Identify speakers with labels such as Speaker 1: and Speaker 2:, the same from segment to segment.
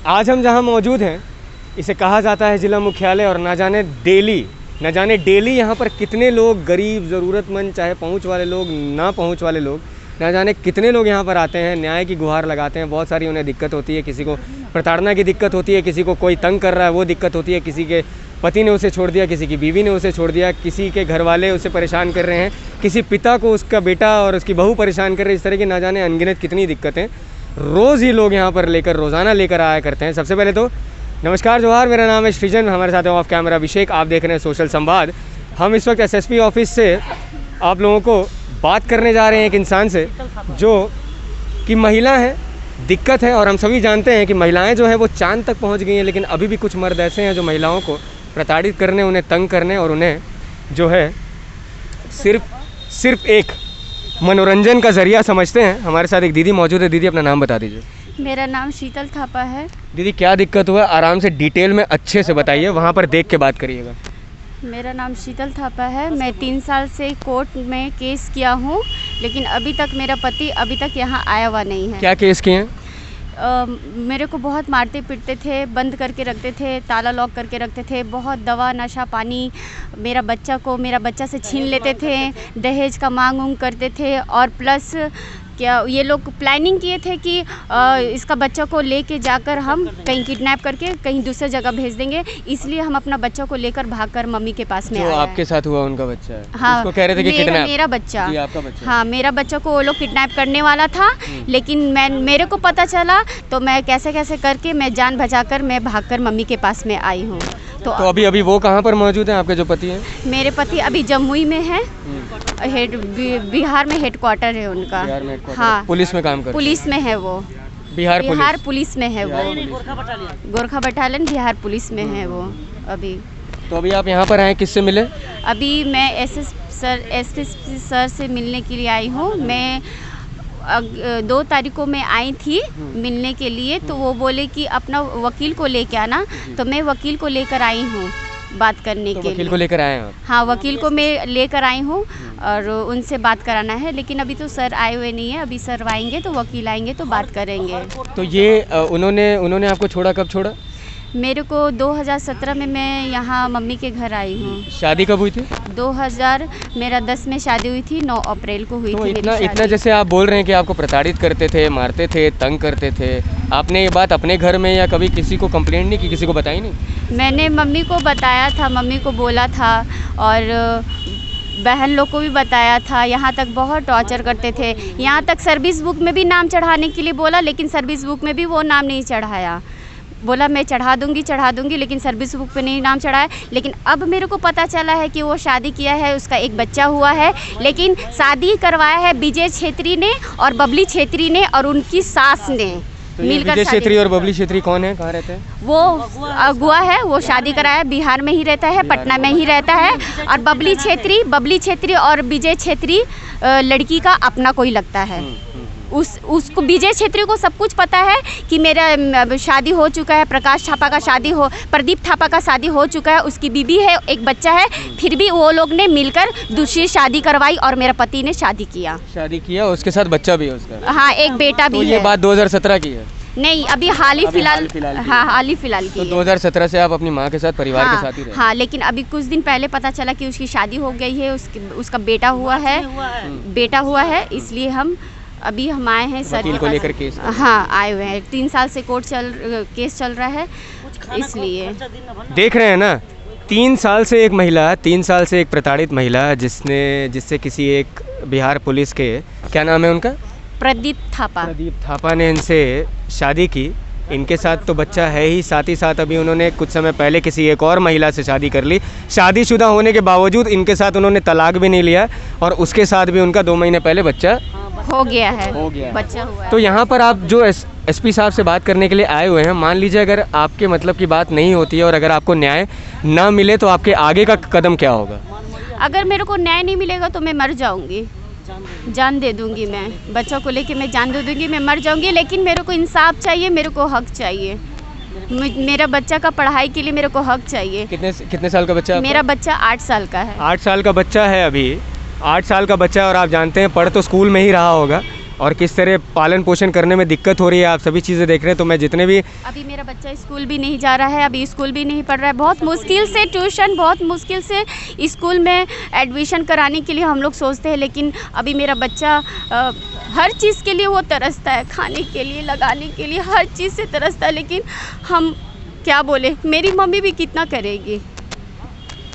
Speaker 1: आज हम जहां मौजूद हैं इसे कहा जाता है ज़िला मुख्यालय, और ना जाने डेली यहाँ पर कितने लोग, गरीब, ज़रूरतमंद, चाहे पहुँच वाले लोग, ना पहुँच वाले लोग, ना जाने कितने लोग यहाँ पर आते हैं, न्याय की गुहार लगाते हैं। बहुत सारी उन्हें दिक्कत होती है, किसी को प्रताड़ना की दिक्कत होती है, किसी को कोई तंग कर रहा है वो दिक्कत होती है, किसी के पति ने उसे छोड़ दिया, किसी की बीवी ने उसे छोड़ दिया, किसी के घर वाले उसे परेशान कर रहे हैं, किसी पिता को उसका बेटा और उसकी बहू परेशान कर रहे हैं। इस तरह की ना जाने अनगिनत कितनी दिक्कतें रोज़ ही लोग यहाँ पर रोज़ाना लेकर आया करते हैं। सबसे पहले तो नमस्कार, जोहार, मेरा नाम है सृजन, हमारे साथ है ऑफ कैमरा अभिषेक। आप देख रहे हैं सोशल संवाद। हम इस वक्त एसएसपी ऑफिस से आप लोगों को बात करने जा रहे हैं एक इंसान से जो कि महिला है, दिक्कत है, और हम सभी जानते हैं कि महिलाएं जो है वो चांद तक पहुंच गई हैं, लेकिन अभी भी कुछ मर्द ऐसे हैं जो महिलाओं को प्रताड़ित करने, उन्हें तंग करने और उन्हें जो है सिर्फ एक मनोरंजन का ज़रिया समझते हैं। हमारे साथ एक दीदी मौजूद है। दीदी, अपना नाम बता दीजिए।
Speaker 2: मेरा नाम शीतल थापा है।
Speaker 1: दीदी, क्या दिक्कत हुआ, आराम से डिटेल में अच्छे से बताइए, वहाँ पर देख के बात करिएगा।
Speaker 2: मेरा नाम शीतल थापा है। मैं 3 साल से कोर्ट में केस किया हूँ, लेकिन अभी तक मेरा पति अभी तक यहाँ आया हुआ नहीं है।
Speaker 1: क्या केस किए हैं?
Speaker 2: मेरे को बहुत मारते पीटते थे, बंद करके रखते थे, ताला लॉक करके रखते थे, बहुत दवा, नशा पानी, मेरा बच्चा से छीन लेते थे, दहेज का मांग करते थे, और प्लस क्या ये लोग प्लानिंग किए थे कि इसका बच्चा को लेके जाकर हम कहीं किडनैप करके कहीं दूसरे जगह भेज देंगे, इसलिए हम अपना बच्चा को लेकर भागकर मम्मी के पास में आए।
Speaker 1: आपके साथ हुआ उनका बच्चा है?
Speaker 2: हाँ,
Speaker 1: उसको कह रहे थे कि किडनैप।
Speaker 2: मेरा बच्चा।
Speaker 1: जी, आपका बच्चा।
Speaker 2: हाँ, मेरा बच्चा को वो लोग किडनैप करने वाला था, लेकिन मेरे को पता चला तो मैं कैसे करके मैं जान बचाकर मैं भागकर मम्मी के पास में आई हूँ।
Speaker 1: तो अभी वो कहाँ पर मौजूद हैं, आपके जो पति हैं?
Speaker 2: मेरे पति अभी जमुई में है, बिहार में हेडक्वार्टर है उनका। हाँ,
Speaker 1: पुलिस में काम करते?
Speaker 2: पुलिस में है वो, बिहार पुलिस में है वो, गोरखा बटालियन बिहार पुलिस में है वो अभी।
Speaker 1: तो अभी आप यहाँ पर आए, किससे मिले?
Speaker 2: अभी मैं एसएसपी सर से मिलने के लिए आई हूँ। मैं 2 तारीख को मैं आई थी मिलने के लिए, तो वो बोले कि अपना वकील को लेके आना, तो मैं वकील को लेकर आई हूँ बात करने के लिए।
Speaker 1: वकील को लेकर आए हैं? हाँ,
Speaker 2: वकील को मैं लेकर आई हूँ और उनसे बात कराना है, लेकिन अभी तो सर आए हुए नहीं है। अभी सर आएंगे तो वकील आएंगे तो बात करेंगे।
Speaker 1: तो ये उन्होंने आपको छोड़ा, कब छोड़ा?
Speaker 2: मेरे को 2017 में मैं यहाँ मम्मी के घर आई हूँ।
Speaker 1: शादी कब हुई थी?
Speaker 2: 2010 में शादी हुई थी, 9 अप्रैल को हुई थी।
Speaker 1: इतना जैसे आप बोल रहे हैं कि आपको प्रताड़ित करते थे, मारते थे, तंग करते थे, आपने ये बात अपने घर में या कभी किसी को कंप्लेंट नहीं की, किसी को बताई नहीं?
Speaker 2: मैंने मम्मी को बताया था, मम्मी को बोला था, और बहन लोग को भी बताया था। यहाँ तक बहुत टॉर्चर करते थे, यहाँ तक सर्विस बुक में भी नाम चढ़ाने के लिए बोला, लेकिन सर्विस बुक में भी वो नाम नहीं चढ़ाया। बोला मैं चढ़ा दूंगी, लेकिन सर्विस बुक पे नहीं नाम चढ़ाया। लेकिन अब मेरे को पता चला है कि वो शादी किया है, उसका एक बच्चा हुआ है, लेकिन शादी करवाया है विजय छेत्री ने और बबली छेत्री ने और उनकी सास ने मिलकर।
Speaker 1: विजय छेत्री और बबली छेत्री कौन है, कहाँ रहते हैं?
Speaker 2: वो अगुआ है, वो शादी कराया, बिहार में ही रहता है, पटना में ही रहता है। और बबली छेत्री और विजय छेत्री लड़की का अपना कोई लगता है। उसको विजय छेत्री को सब कुछ पता है कि मेरा शादी हो चुका है, प्रकाश थापा का प्रदीप थापा का शादी हो चुका है, उसकी बीबी है, एक बच्चा है, फिर भी वो लोग ने मिलकर दूसरी शादी करवाई और मेरा पति ने शादी किया,
Speaker 1: उसके साथ बच्चा भी है उसका?
Speaker 2: हाँ, एक बेटा भी है।
Speaker 1: ये बात 2017 की है?
Speaker 2: नहीं, अभी हाल ही फिलहाल की।
Speaker 1: तो 2017 से आप अपनी माँ के साथ, परिवार के साथ ही रहे?
Speaker 2: हाँ, लेकिन अभी कुछ दिन पहले पता चला कि उसकी शादी हो गई है, उसका बेटा हुआ है, इसलिए हम आए हैं सर
Speaker 1: वकील को लेकर केस।
Speaker 2: हाँ, आए हुए हैं। 3 साल से केस चल रहा है, इसलिए।
Speaker 1: देख रहे हैं ना, 3 साल से एक प्रताड़ित महिला जिससे किसी एक बिहार पुलिस के, क्या नाम है उनका? प्रदीप थापा ने इनसे शादी की। इनके साथ तो बच्चा है ही, साथ ही साथ अभी उन्होंने कुछ समय पहले किसी एक और महिला से शादी कर ली। शादीशुदा होने के बावजूद इनके साथ उन्होंने तलाक भी नहीं लिया, और उसके साथ भी उनका 2 महीने पहले बच्चा
Speaker 2: हो गया है, बच्चा हुआ है।
Speaker 1: तो यहाँ पर आप जो एसपी साहब से बात करने के लिए आए हुए हैं, मान लीजिए अगर आपके मतलब की बात नहीं होती है और अगर आपको न्याय ना मिले तो आपके आगे का कदम क्या होगा?
Speaker 2: अगर मेरे को न्याय नहीं मिलेगा तो मैं मर जाऊंगी, जान दे दूंगी। मैं बच्चा को लेके मैं जान दे दूंगी, मैं मर जाऊंगी, लेकिन मेरे को इंसाफ चाहिए, मेरे को हक चाहिए। मेरा बच्चा का पढ़ाई के लिए मेरे को हक चाहिए।
Speaker 1: कितने साल का बच्चा?
Speaker 2: मेरा बच्चा 8 साल का है।
Speaker 1: 8 साल का बच्चा है, अभी 8 साल का बच्चा, और आप जानते हैं पढ़ तो स्कूल में ही रहा होगा, और किस तरह पालन पोषण करने में दिक्कत हो रही है, आप सभी चीज़ें देख रहे हैं। तो मैं जितने भी
Speaker 2: अभी मेरा बच्चा स्कूल भी नहीं जा रहा है, अभी स्कूल भी नहीं पढ़ रहा है, बहुत मुश्किल से ट्यूशन, बहुत मुश्किल से स्कूल में एडमिशन कराने के लिए हम लोग सोचते हैं, लेकिन अभी मेरा बच्चा हर चीज़ के लिए वो तरसता है, खाने के लिए, लगाने के लिए, हर चीज़ से तरसता है, लेकिन हम क्या बोले, मेरी मम्मी भी कितना करेगी।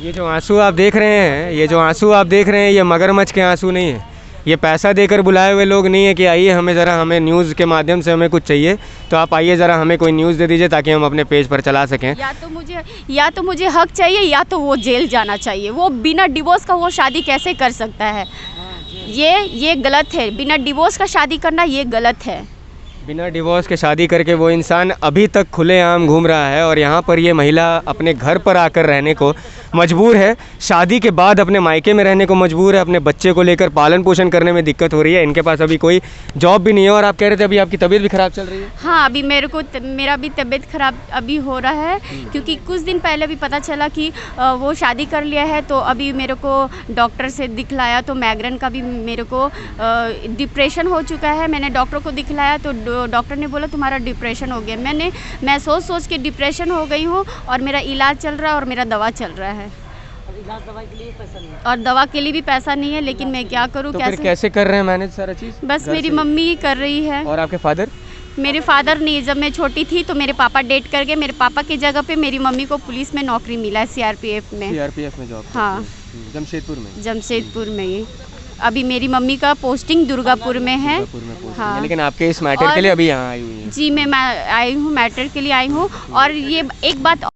Speaker 1: ये जो आंसू आप देख रहे हैं, ये जो आंसू आप देख रहे हैं, ये मगरमच्छ के आंसू नहीं है, ये पैसा देकर बुलाए हुए लोग नहीं है कि आइए हमें ज़रा, हमें न्यूज़ के माध्यम से हमें कुछ चाहिए तो आप आइए ज़रा हमें कोई न्यूज़ दे दीजिए ताकि हम अपने पेज पर चला सकें।
Speaker 2: या तो मुझे हक चाहिए, या तो वो जेल जाना चाहिए। वो बिना डिवोर्स का वो शादी कैसे कर सकता है? ये गलत है, बिना डिवोर्स का शादी करना ये गलत है।
Speaker 1: बिना डिवोर्स के शादी करके वो इंसान अभी तक खुलेआम घूम रहा है और यहाँ पर ये महिला अपने घर पर आकर रहने को मजबूर है, शादी के बाद अपने मायके में रहने को मजबूर है, अपने बच्चे को लेकर पालन पोषण करने में दिक्कत हो रही है। इनके पास अभी कोई जॉब भी नहीं है और आप कह रहे थे अभी आपकी तबीयत भी ख़राब चल रही है।
Speaker 2: हाँ, अभी मेरा भी तबीयत ख़राब अभी हो रहा है, क्योंकि कुछ दिन पहले भी पता चला कि वो शादी कर लिया है। तो अभी मेरे को डॉक्टर से दिखलाया तो माइग्रेन का भी मेरे को डिप्रेशन हो चुका है। मैंने डॉक्टर को दिखलाया तो डॉक्टर ने बोला तुम्हारा डिप्रेशन हो गया। मैं सोच के डिप्रेशन हो गई हूँ और मेरा इलाज चल रहा है और मेरा दवा चल रहा है,
Speaker 3: दवाई के लिए पैसा नहीं है।
Speaker 2: और दवा के लिए भी पैसा नहीं है, लेकिन मैं क्या करूँ?
Speaker 1: तो फिर कैसे कर रहे हैं मैनेज सारा चीज़?
Speaker 2: बस मेरी मम्मी ही कर रही है।
Speaker 1: और आपके फादर?
Speaker 2: मेरे फादर नहीं, जब मैं छोटी थी तो मेरे पापा डेट कर गए। मेरे पापा की जगह पे मेरी मम्मी को पुलिस में नौकरी मिला है, सीआरपीएफ में।
Speaker 1: सीआरपीएफ में जॉब?
Speaker 2: हाँ,
Speaker 1: जमशेदपुर में
Speaker 2: ही। अभी मेरी मम्मी का पोस्टिंग दुर्गापुर में है।
Speaker 1: हाँ। लेकिन आपके इस मैटर के लिए अभी यहाँ आई हुई है?
Speaker 2: जी, मैं आई हूँ, मैटर के लिए आई हूँ। और ये एक बात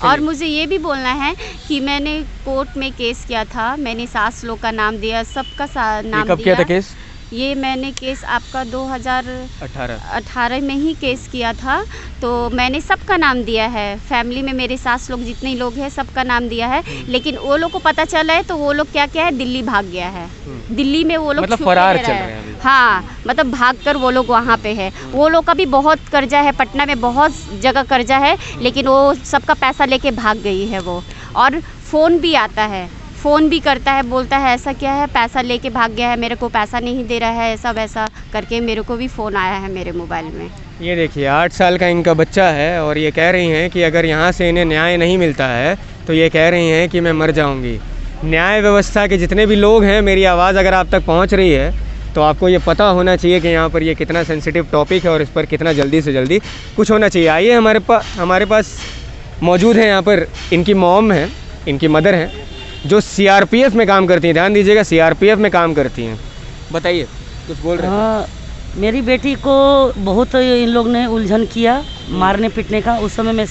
Speaker 2: और मुझे ये भी बोलना है कि मैंने कोर्ट में केस किया था, मैंने सास लोग का नाम दिया, सबका नाम
Speaker 1: कब किया था केस?
Speaker 2: ये मैंने केस आपका 2018 में ही केस किया था। तो मैंने सबका नाम दिया है, फैमिली में मेरे सास लोग जितने लोग हैं सबका नाम दिया है। लेकिन वो लोग को पता चला है तो वो लोग क्या है, दिल्ली भाग गया है। दिल्ली में वो लोग
Speaker 1: मतलब फरार चल रहे हैं अभी?
Speaker 2: हाँ, मतलब भागकर वो लोग वहाँ पे है। वो लोग का भी बहुत कर्जा है, पटना में बहुत जगह कर्जा है, लेकिन वो सबका पैसा लेके भाग गई है वो। और फ़ोन भी आता है, फ़ोन भी करता है, बोलता है ऐसा क्या है, पैसा लेके भाग गया है, मेरे को पैसा नहीं दे रहा है, ऐसा वैसा करके मेरे को भी फ़ोन आया है मेरे मोबाइल में।
Speaker 1: ये देखिए 8 साल का इनका बच्चा है और ये कह रही हैं कि अगर यहाँ से इन्हें न्याय नहीं मिलता है तो ये कह रही हैं कि मैं मर जाऊँगी। न्याय व्यवस्था के जितने भी लोग हैं, मेरी आवाज़ अगर आप तक पहुँच रही है तो आपको ये पता होना चाहिए कि यहाँ पर ये कितना सेंसिटिव टॉपिक है और इस पर कितना जल्दी से जल्दी कुछ होना चाहिए। आइए हमारे पास मौजूद है यहाँ पर इनकी मॉम है, इनकी मदर हैं, जो सीआरपीएफ में काम करती हैं। ध्यान दीजिएगा, सीआरपीएफ में काम करती हैं। बताइए, कुछ बोल रहे हैं?
Speaker 3: हाँ, मेरी बेटी को बहुत इन लोग ने उलझन किया, मारने पीटने का। उस समय मैं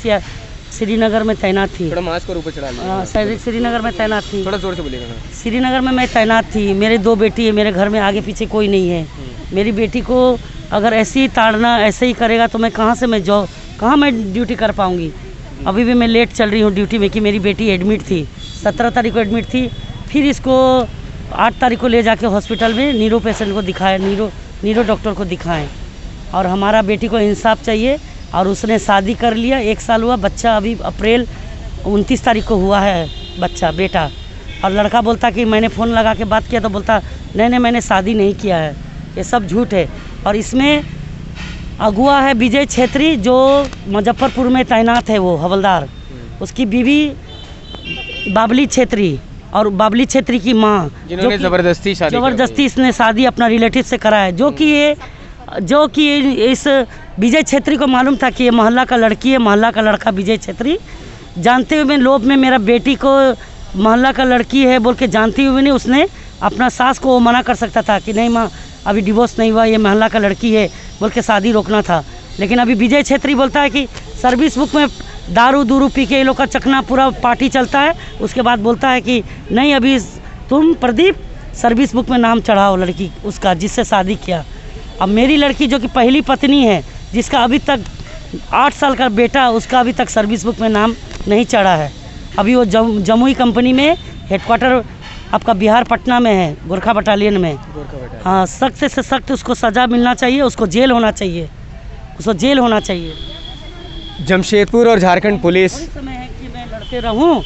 Speaker 3: श्रीनगर में तैनात थी।
Speaker 1: थोड़ा मास्क और ऊपर चढ़ा लीजिए।
Speaker 3: श्रीनगर में तैनात थी।
Speaker 1: थोड़ा जोर से बोलिएगा।
Speaker 3: श्रीनगर में मैं तैनात थी। मेरे 2 बेटी है, मेरे घर में आगे पीछे कोई नहीं है। मेरी बेटी को अगर ऐसे ही ताड़ना, ऐसे ही करेगा तो मैं कहाँ मैं ड्यूटी कर पाऊँगी। अभी भी मैं लेट चल रही हूँ ड्यूटी में कि मेरी बेटी एडमिट थी, 17 तारीख को एडमिट थी। फिर इसको 8 तारीख को ले जाके हॉस्पिटल में नीरो पेशेंट को दिखाए, नीरो डॉक्टर को दिखाएं। और हमारा बेटी को इंसाफ चाहिए। और उसने शादी कर लिया, 1 साल हुआ, बच्चा अभी अप्रैल 29 तारीख को हुआ है बच्चा, बेटा। और लड़का बोलता कि मैंने फ़ोन लगा के बात किया तो बोलता नहीं मैंने शादी नहीं किया है। ये सब झूठ है। और इसमें अगुआ है विजय छेत्री, जो मुजफ्फरपुर में तैनात है, वो हवलदार। उसकी बीवी बाबली छेत्री और बाबली छेत्री की माँ,
Speaker 1: जिन्होंने ज़बरदस्ती
Speaker 3: इसने शादी अपना रिलेटिव से करा है। जो कि इस विजय छेत्री को मालूम था कि ये मोहल्ला का लड़की है, मोहल्ला का लड़का विजय छेत्री। जानते हुए लोभ में मेरा बेटी को मोहल्ला का लड़की है बोल के जानते हुए नहीं, उसने अपना सास को मना कर सकता था कि नहीं माँ अभी डिवोर्स नहीं हुआ, ये मोहल्ला का लड़की है बोल के शादी रोकना था। लेकिन अभी विजय छेत्री बोलता है कि सर्विस बुक में दारू पी के ये लोग का चकना पूरा पार्टी चलता है। उसके बाद बोलता है कि नहीं अभी तुम प्रदीप सर्विस बुक में नाम चढ़ाओ लड़की उसका जिससे शादी किया। अब मेरी लड़की जो कि पहली पत्नी है, जिसका अभी तक 8 साल का बेटा, उसका अभी तक सर्विस बुक में नाम नहीं चढ़ा है। अभी वो जमुई कंपनी में हेडक्वार्टर आपका बिहार पटना में है, गोरखा बटालियन में। हाँ, सख्त से सख्त उसको सज़ा मिलना चाहिए, उसको जेल होना चाहिए, उसको जेल होना चाहिए।
Speaker 1: जमशेदपुर और झारखंड पुलिस
Speaker 3: समय है कि मैं लड़ते रहूं।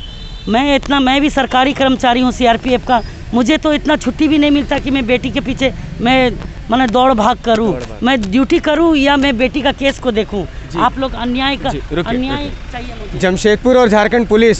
Speaker 3: मैं भी सरकारी कर्मचारी हूं, सीआरपीएफ का मुझे तो इतना छुट्टी भी नहीं मिलता कि मैं बेटी के पीछे मैं दौड़ भाग करूं, मैं ड्यूटी करूं या मैं बेटी का केस को देखूं। आप लोग अन्याय चाहिए मुझे।
Speaker 1: जमशेदपुर और झारखंड पुलिस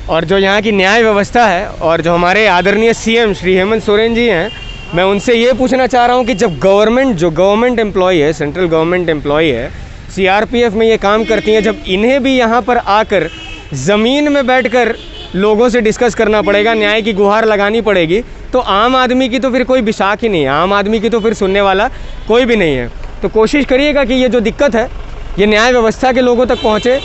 Speaker 1: और जो यहाँ की न्याय व्यवस्था है और जो हमारे आदरणीय सीएम श्री हेमंत सोरेन जी हैं, मैं उनसे ये पूछना चाह रहा हूँ कि जब गवर्नमेंट एम्प्लॉय है, सेंट्रल गवर्नमेंट एम्प्लॉय है, सीआरपीएफ में ये काम करती हैं, जब इन्हें भी यहाँ पर आकर ज़मीन में बैठकर लोगों से डिस्कस करना पड़ेगा, न्याय की गुहार लगानी पड़ेगी, तो आम आदमी की तो फिर कोई बिसाख ही नहीं है, आम आदमी की तो फिर सुनने वाला कोई भी नहीं है। तो कोशिश करिएगा कि ये जो दिक्कत है ये न्याय व्यवस्था के लोगों तक पहुँचे,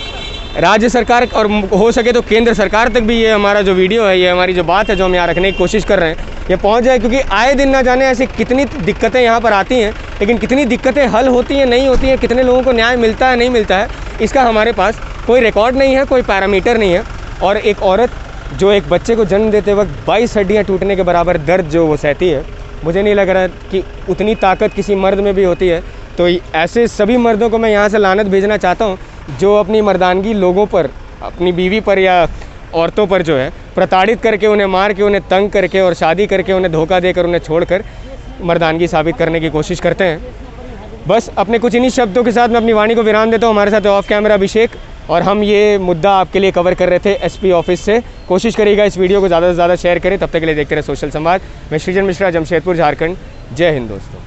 Speaker 1: राज्य सरकार और हो सके तो केंद्र सरकार तक भी ये हमारा जो वीडियो है, ये हमारी जो बात है जो हम यहाँ रखने की कोशिश कर रहे हैं, ये पहुँच जाए। क्योंकि आए दिन ना जाने ऐसी कितनी दिक्कतें यहाँ पर आती हैं, लेकिन कितनी दिक्कतें हल होती हैं, नहीं होती हैं, कितने लोगों को न्याय मिलता है, नहीं मिलता है, इसका हमारे पास कोई रिकॉर्ड नहीं है, कोई पैरामीटर नहीं है। और एक औरत जो एक बच्चे को जन्म देते वक्त 22 हड्डियाँ टूटने के बराबर दर्द जो वो सहती है, मुझे नहीं लग रहा है कि उतनी ताकत किसी मर्द में भी होती है। तो ऐसे सभी मर्दों को मैं यहाँ से लानत भेजना चाहता हूँ जो अपनी मर्दानगी लोगों पर, अपनी बीवी पर या औरतों पर जो है प्रताड़ित करके, उन्हें मार के, उन्हें तंग करके और शादी करके, उन्हें धोखा देकर, उन्हें छोड़कर मर्दानगी साबित करने की कोशिश करते हैं। बस अपने कुछ इन्हीं शब्दों के साथ मैं अपनी वाणी को विराम देता हूँ। हमारे साथ ऑफ कैमरा अभिषेक, और हम ये मुद्दा आपके लिए कवर कर रहे थे एसपी ऑफिस से। कोशिश करिएगा इस वीडियो को ज़्यादा से ज़्यादा शेयर करें। तब तक के लिए देखते रहे सोशल संवाद। मैं सृजन मिश्रा, जमशेदपुर, झारखंड। जय हिंद दोस्तों।